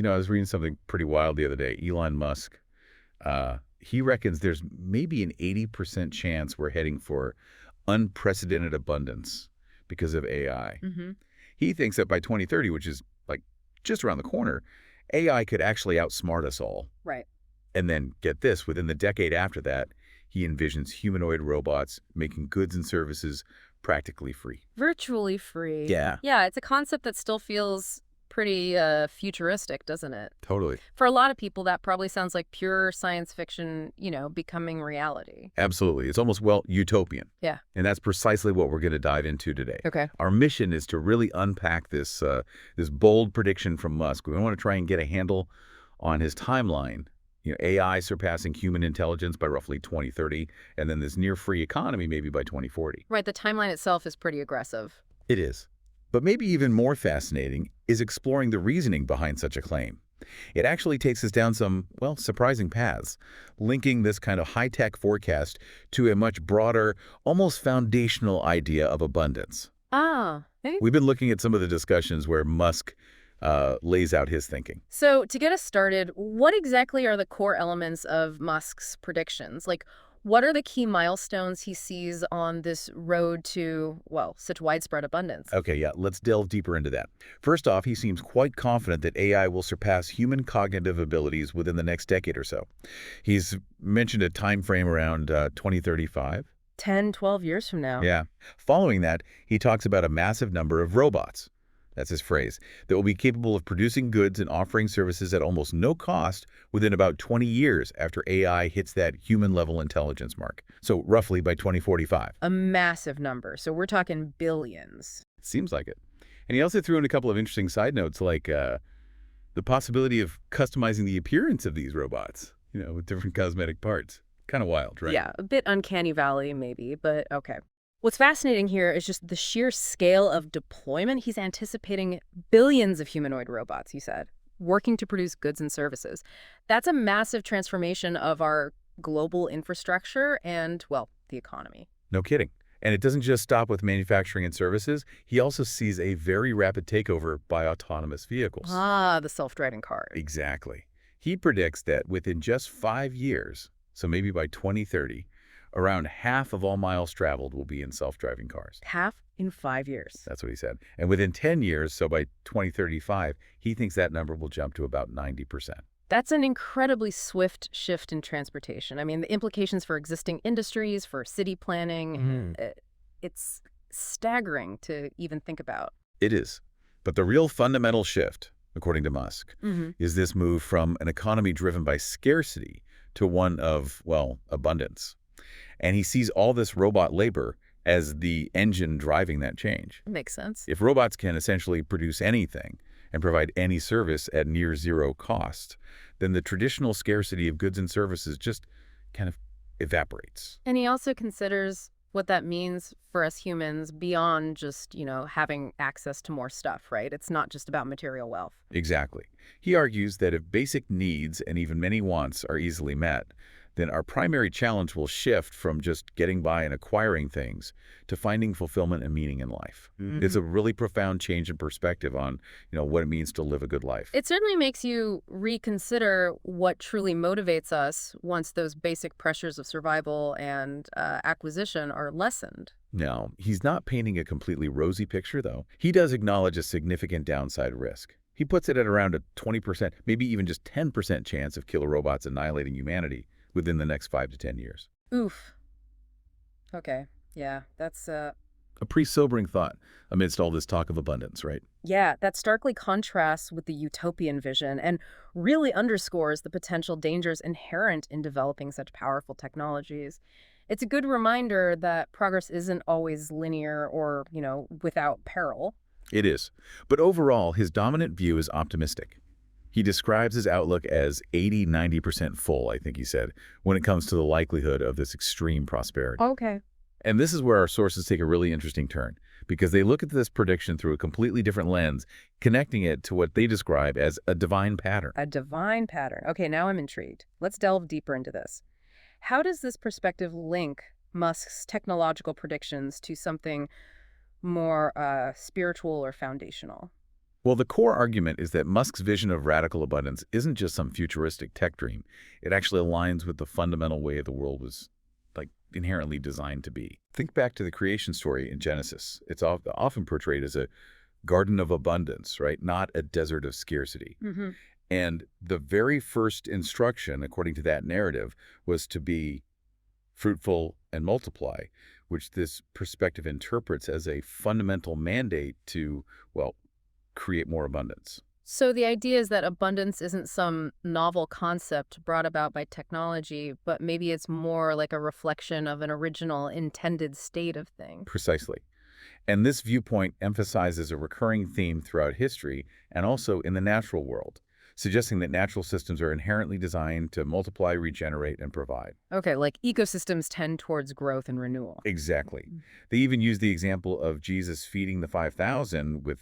I was reading something pretty wild the other day. Elon Musk, he reckons there's maybe an 80% chance we're heading for unprecedented abundance because of AI. Hmm. He thinks that by 2030, which is like just around the corner, AI could actually outsmart us all. Right. And then get this, within the decade after that, he envisions humanoid robots making goods and services practically free. Virtually free. Yeah, Yeah, it's a concept that still feels pretty futuristic, doesn't it? totally. For a lot of people, that probably sounds like pure science fiction, becoming reality. Absolutely. It's almost, well, utopian. Yeah. And that's precisely what we're going to dive into today. Okay. Our mission is to really unpack this bold prediction from Musk. We want to try and get a handle on his timeline. AI surpassing human intelligence by roughly 2030, and then this near-free economy maybe by 2040. Right, the timeline itself is pretty aggressive. It is. But maybe even more fascinating is exploring the reasoning behind such a claim. It actually takes us down some, well, surprising paths, linking this kind of high-tech forecast to a much broader, almost foundational idea of abundance. Ah, okay. We've been looking at some of the discussions where Musk lays out his thinking. So to get us started, what exactly are the core elements of Musk's predictions? Like, what are the key milestones he sees on this road to, well, such widespread abundance? Okay, yeah, let's delve deeper into that. First off, he seems quite confident that AI will surpass human cognitive abilities within the next decade or so. He's mentioned a time frame around 2035. 10, 12 years from now. Yeah. Following that, he talks about a massive number of robots. That's his phrase, that will be capable of producing goods and offering services at almost no cost within about 20 years after AI hits that human-level intelligence mark. So roughly by 2045. A massive number. So we're talking billions. Seems like it. And he also threw in a couple of interesting side notes, like the possibility of customizing the appearance of these robots, with different cosmetic parts. Kind of wild, right? Yeah, a bit uncanny valley maybe, but okay. What's fascinating here is just the sheer scale of deployment. He's anticipating billions of humanoid robots, he said, working to produce goods and services. That's a massive transformation of our global infrastructure and, well, the economy. No kidding. And it doesn't just stop with manufacturing and services. He also sees a very rapid takeover by autonomous vehicles. Ah, the self-driving car. Exactly. He predicts that within just 5 years, so maybe by 2030, around half of all miles traveled will be in self-driving cars. Half in 5 years. That's what he said. And within 10 years, so by 2035, he thinks that number will jump to about 90%. That's an incredibly swift shift in transportation. I mean, the implications for existing industries, for city planning, it's staggering to even think about. It is. But the real fundamental shift, according to Musk, is this move from an economy driven by scarcity to one of, well, abundance. And he sees all this robot labor as the engine driving that change. Makes sense. If robots can essentially produce anything and provide any service at near zero cost, then the traditional scarcity of goods and services just kind of evaporates. And he also considers what that means for us humans beyond just, having access to more stuff, right? It's not just about material wealth. Exactly. He argues that if basic needs and even many wants are easily met, then our primary challenge will shift from just getting by and acquiring things to finding fulfillment and meaning in life. It's a really profound change in perspective on, what it means to live a good life. It certainly makes you reconsider what truly motivates us once those basic pressures of survival and acquisition are lessened. Now, he's not painting a completely rosy picture, though. He does acknowledge a significant downside risk. He puts it at around a 20%, maybe even just 10% chance of killer robots annihilating humanity within the next 5 to 10 years. Oof. Okay. Yeah, that's A pretty sobering thought amidst all this talk of abundance, right? Yeah, that starkly contrasts with the utopian vision and really underscores the potential dangers inherent in developing such powerful technologies. It's a good reminder that progress isn't always linear or, without peril. It is. But overall, his dominant view is optimistic. He describes his outlook as 80–90% full, I think he said, when it comes to the likelihood of this extreme prosperity. Okay. And this is where our sources take a really interesting turn, because they look at this prediction through a completely different lens, connecting it to what they describe as a divine pattern. A divine pattern. Okay, now I'm intrigued. Let's delve deeper into this. How does this perspective link Musk's technological predictions to something more spiritual or foundational? Well, the core argument is that Musk's vision of radical abundance isn't just some futuristic tech dream. It actually aligns with the fundamental way the world was, inherently designed to be. Think back to the creation story in Genesis. It's often portrayed as a garden of abundance, right? Not a desert of scarcity. Hmm. And the very first instruction, according to that narrative, was to be fruitful and multiply, which this perspective interprets as a fundamental mandate to, well, create more abundance. So the idea is that abundance isn't some novel concept brought about by technology, but maybe it's more like a reflection of an original intended state of things. Precisely. And this viewpoint emphasizes a recurring theme throughout history and also in the natural world, suggesting that natural systems are inherently designed to multiply, regenerate, and provide. Okay, like ecosystems tend towards growth and renewal. Exactly. They even use the example of Jesus feeding the 5,000 with,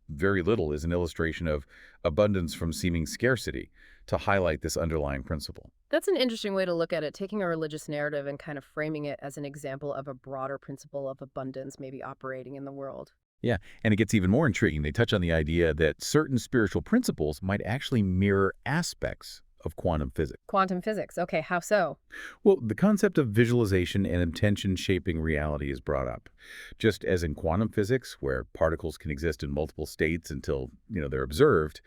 very little as an illustration of abundance from seeming scarcity to highlight this underlying principle. That's an interesting way to look at it, taking a religious narrative and kind of framing it as an example of a broader principle of abundance maybe operating in the world. Yeah, and it gets even more intriguing. They touch on the idea that certain spiritual principles might actually mirror aspects of quantum physics. Quantum physics. Okay, how so? Well, the concept of visualization and intention shaping reality is brought up. Just as in quantum physics, where particles can exist in multiple states until, they're observed,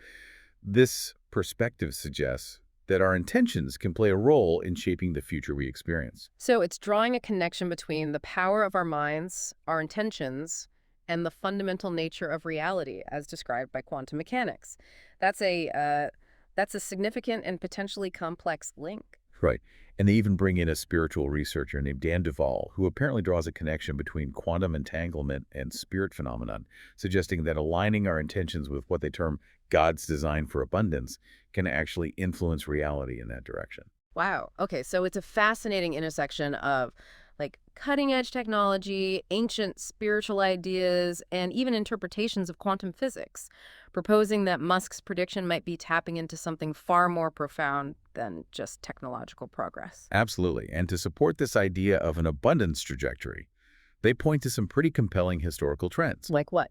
this perspective suggests that our intentions can play a role in shaping the future we experience. So it's drawing a connection between the power of our minds, our intentions, and the fundamental nature of reality, as described by quantum mechanics. That's a significant and potentially complex link. Right. And they even bring in a spiritual researcher named Dan Duvall, who apparently draws a connection between quantum entanglement and spirit phenomenon, suggesting that aligning our intentions with what they term God's design for abundance can actually influence reality in that direction. Wow. Okay, so it's a fascinating intersection of cutting edge technology, ancient spiritual ideas, and even interpretations of quantum physics, proposing that Musk's prediction might be tapping into something far more profound than just technological progress. Absolutely. And to support this idea of an abundance trajectory, they point to some pretty compelling historical trends. Like what?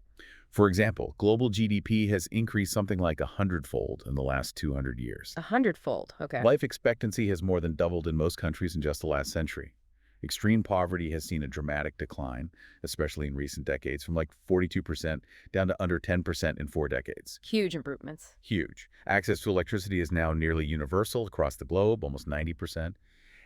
For example, global GDP has increased something like 100-fold in the last 200 years. 100-fold. Okay. Life expectancy has more than doubled in most countries in just the last century. Extreme poverty has seen a dramatic decline, especially in recent decades, from 42% down to under 10% in 4 decades. Huge improvements. Huge. Access to electricity is now nearly universal across the globe, almost 90%.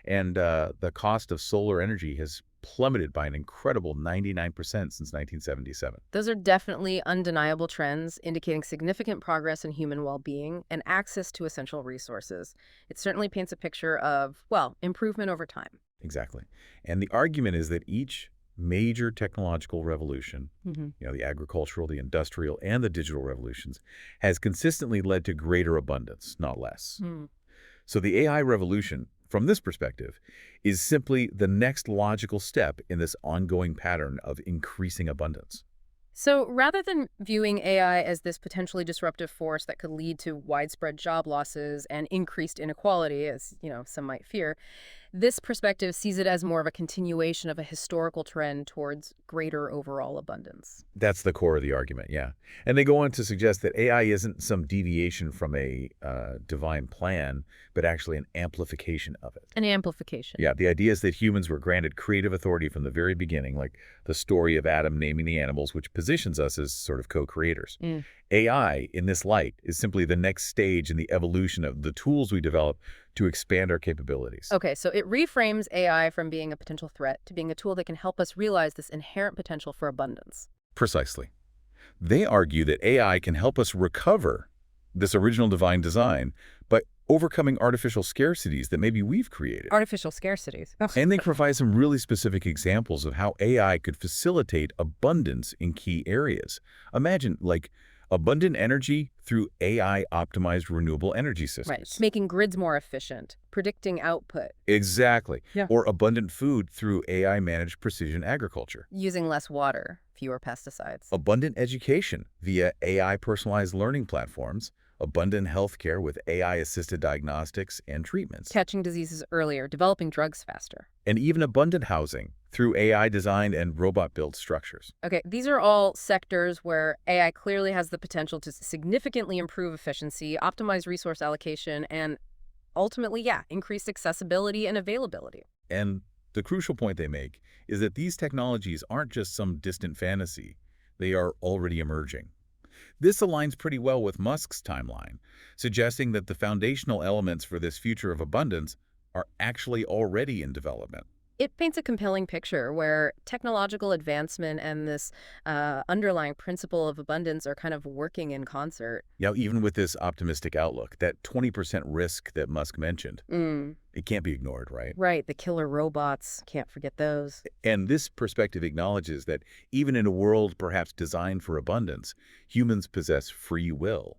And the cost of solar energy has plummeted by an incredible 99% since 1977. Those are definitely undeniable trends indicating significant progress in human well-being and access to essential resources. It certainly paints a picture of, improvement over time. Exactly. And the argument is that each major technological revolution, the agricultural, the industrial, and the digital revolutions, has consistently led to greater abundance, not less. So the AI revolution, from this perspective, is simply the next logical step in this ongoing pattern of increasing abundance. So rather than viewing AI as this potentially disruptive force that could lead to widespread job losses and increased inequality, as some might fear, this perspective sees it as more of a continuation of a historical trend towards greater overall abundance. That's the core of the argument, yeah. And they go on to suggest that AI isn't some deviation from a divine plan, but actually an amplification of it. An amplification. Yeah, the idea is that humans were granted creative authority from the very beginning, like the story of Adam naming the animals, which positions us as sort of co-creators. AI, in this light, is simply the next stage in the evolution of the tools we develop to expand our capabilities. Okay, so it reframes AI from being a potential threat to being a tool that can help us realize this inherent potential for abundance. Precisely. They argue that AI can help us recover this original divine design by overcoming artificial scarcities that maybe we've created. Artificial scarcities. And they provide some really specific examples of how AI could facilitate abundance in key areas. Imagine, abundant energy through AI-optimized renewable energy systems. Right, making grids more efficient, predicting output. Exactly. Yeah. Or abundant food through AI-managed precision agriculture. Using less water, fewer pesticides. Abundant education via AI-personalized learning platforms, abundant healthcare with AI-assisted diagnostics and treatments, Catching diseases earlier, developing drugs faster. and even abundant housing through AI-designed and robot-built structures. Okay, these are all sectors where AI clearly has the potential to significantly improve efficiency, optimize resource allocation, and ultimately, yeah, increase accessibility and availability. And the crucial point they make is that these technologies aren't just some distant fantasy. They are already emerging. This aligns pretty well with Musk's timeline, suggesting that the foundational elements for this future of abundance are actually already in development. It paints a compelling picture where technological advancement and this underlying principle of abundance are kind of working in concert. Even with this optimistic outlook, that 20% risk that Musk mentioned, Mm, it can't be ignored, right? right, the killer robots, can't forget those. And this perspective acknowledges that even in a world perhaps designed for abundance, humans possess free will.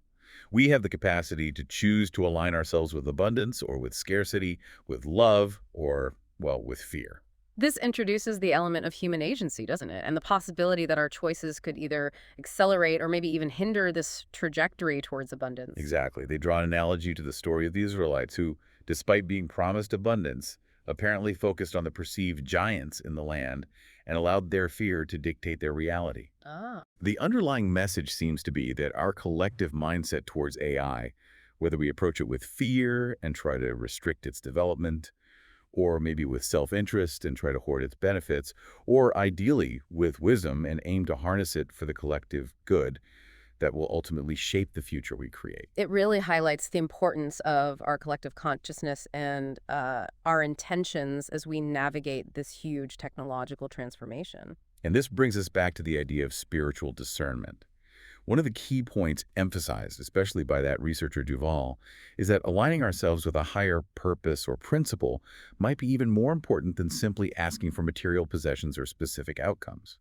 We have the capacity to choose to align ourselves with abundance or with scarcity, with love, or, well, with fear. This introduces the element of human agency, doesn't it? And the possibility that our choices could either accelerate or maybe even hinder this trajectory towards abundance. Exactly. They draw an analogy to the story of the Israelites who, despite being promised abundance, apparently focused on the perceived giants in the land and allowed their fear to dictate their reality. Ah. The underlying message seems to be that our collective mindset towards AI, whether we approach it with fear and try to restrict its development, or maybe with self-interest and try to hoard its benefits, or ideally with wisdom and aim to harness it for the collective good that will ultimately shape the future we create. It really highlights the importance of our collective consciousness and our intentions as we navigate this huge technological transformation. And this brings us back to the idea of spiritual discernment. One of the key points emphasized, especially by that researcher Duval, is that aligning ourselves with a higher purpose or principle might be even more important than simply asking for material possessions or specific outcomes.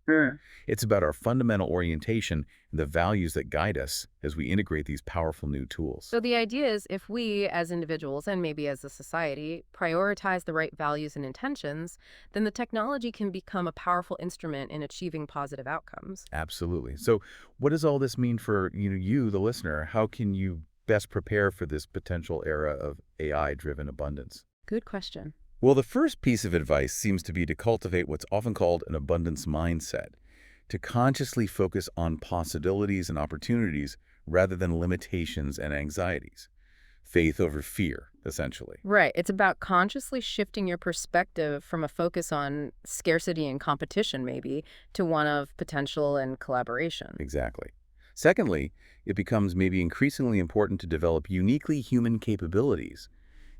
It's about our fundamental orientation and the values that guide us as we integrate these powerful new tools. So the idea is if we as individuals and maybe as a society prioritize the right values and intentions, then the technology can become a powerful instrument in achieving positive outcomes. Absolutely. So what does all this mean for you, the listener? How can you best prepare for this potential era of AI-driven abundance? Good question. Well, the first piece of advice seems to be to cultivate what's often called an abundance mindset, to consciously focus on possibilities and opportunities rather than limitations and anxieties. Faith over fear, essentially. Right. It's about consciously shifting your perspective from a focus on scarcity and competition, maybe, to one of potential and collaboration. Exactly. Secondly, it becomes maybe increasingly important to develop uniquely human capabilities.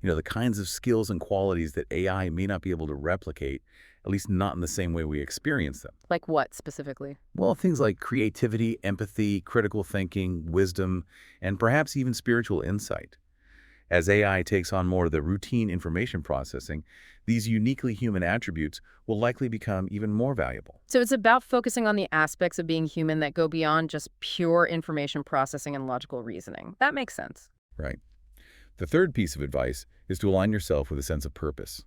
The kinds of skills and qualities that AI may not be able to replicate, at least not in the same way we experience them. Like what specifically? Well, things like creativity, empathy, critical thinking, wisdom, and perhaps even spiritual insight. As AI takes on more of the routine information processing, these uniquely human attributes will likely become even more valuable. So it's about focusing on the aspects of being human that go beyond just pure information processing and logical reasoning. That makes sense. Right. The third piece of advice is to align yourself with a sense of purpose.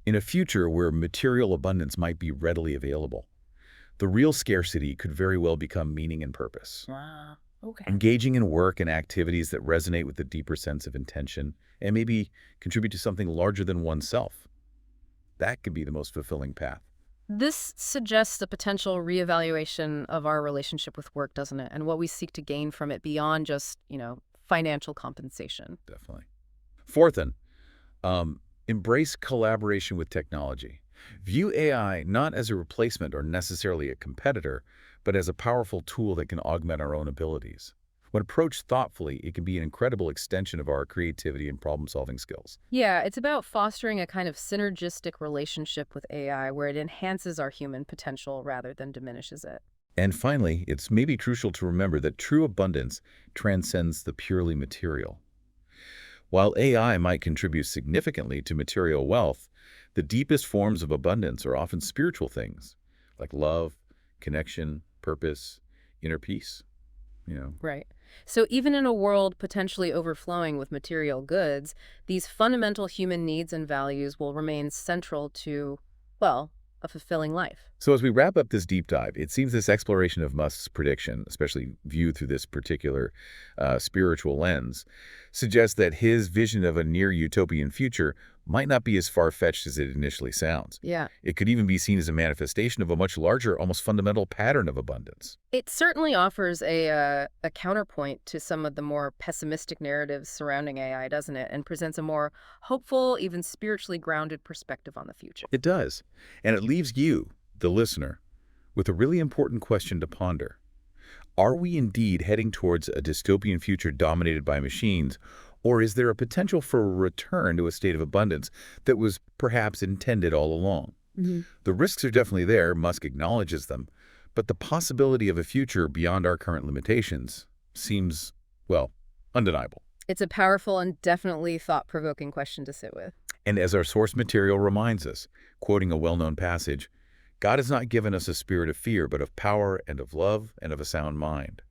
In a future where material abundance might be readily available, the real scarcity could very well become meaning and purpose. Wow. Okay. Engaging in work and activities that resonate with a deeper sense of intention and maybe contribute to something larger than oneself. That could be the most fulfilling path. This suggests a potential reevaluation of our relationship with work, doesn't it? And what we seek to gain from it beyond just, financial compensation. Definitely. Fourth, embrace collaboration with technology. View AI not as a replacement or necessarily a competitor, but as a powerful tool that can augment our own abilities. When approached thoughtfully, it can be an incredible extension of our creativity and problem-solving skills. Yeah, it's about fostering a kind of synergistic relationship with AI where it enhances our human potential rather than diminishes it. And finally, it's maybe crucial to remember that true abundance transcends the purely material. While AI might contribute significantly to material wealth, the deepest forms of abundance are often spiritual things, like love, connection, purpose, inner peace. Right. So even in a world potentially overflowing with material goods, these fundamental human needs and values will remain central to, well, a fulfilling life. So as we wrap up this deep dive, it seems this exploration of Musk's prediction, especially viewed through this particular spiritual lens, suggests that his vision of a near utopian future might not be as far-fetched as it initially sounds. Yeah. It could even be seen as a manifestation of a much larger, almost fundamental pattern of abundance. It certainly offers a counterpoint to some of the more pessimistic narratives surrounding AI, doesn't it? And presents a more hopeful, even spiritually grounded perspective on the future. It does. And it leaves you, the listener, with a really important question to ponder. Are we indeed heading towards a dystopian future dominated by machines, or is there a potential for a return to a state of abundance that was perhaps intended all along? Mhm. The risks are definitely there, Musk acknowledges them, but the possibility of a future beyond our current limitations seems, well, undeniable. It's a powerful and definitely thought-provoking question to sit with. And as our source material reminds us, quoting a well-known passage, God has not given us a spirit of fear, but of power and of love and of a sound mind.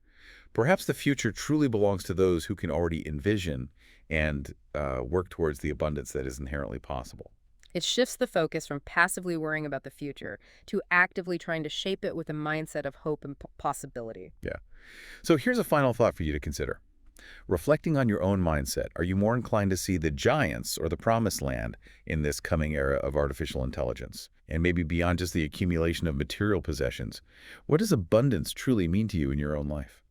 Perhaps the future truly belongs to those who can already envision and work towards the abundance that is inherently possible. It shifts the focus from passively worrying about the future to actively trying to shape it with a mindset of hope and possibility. Yeah. So here's a final thought for you to consider. Reflecting on your own mindset, are you more inclined to see the giants or the promised land in this coming era of artificial intelligence? And maybe beyond just the accumulation of material possessions, what does abundance truly mean to you in your own life?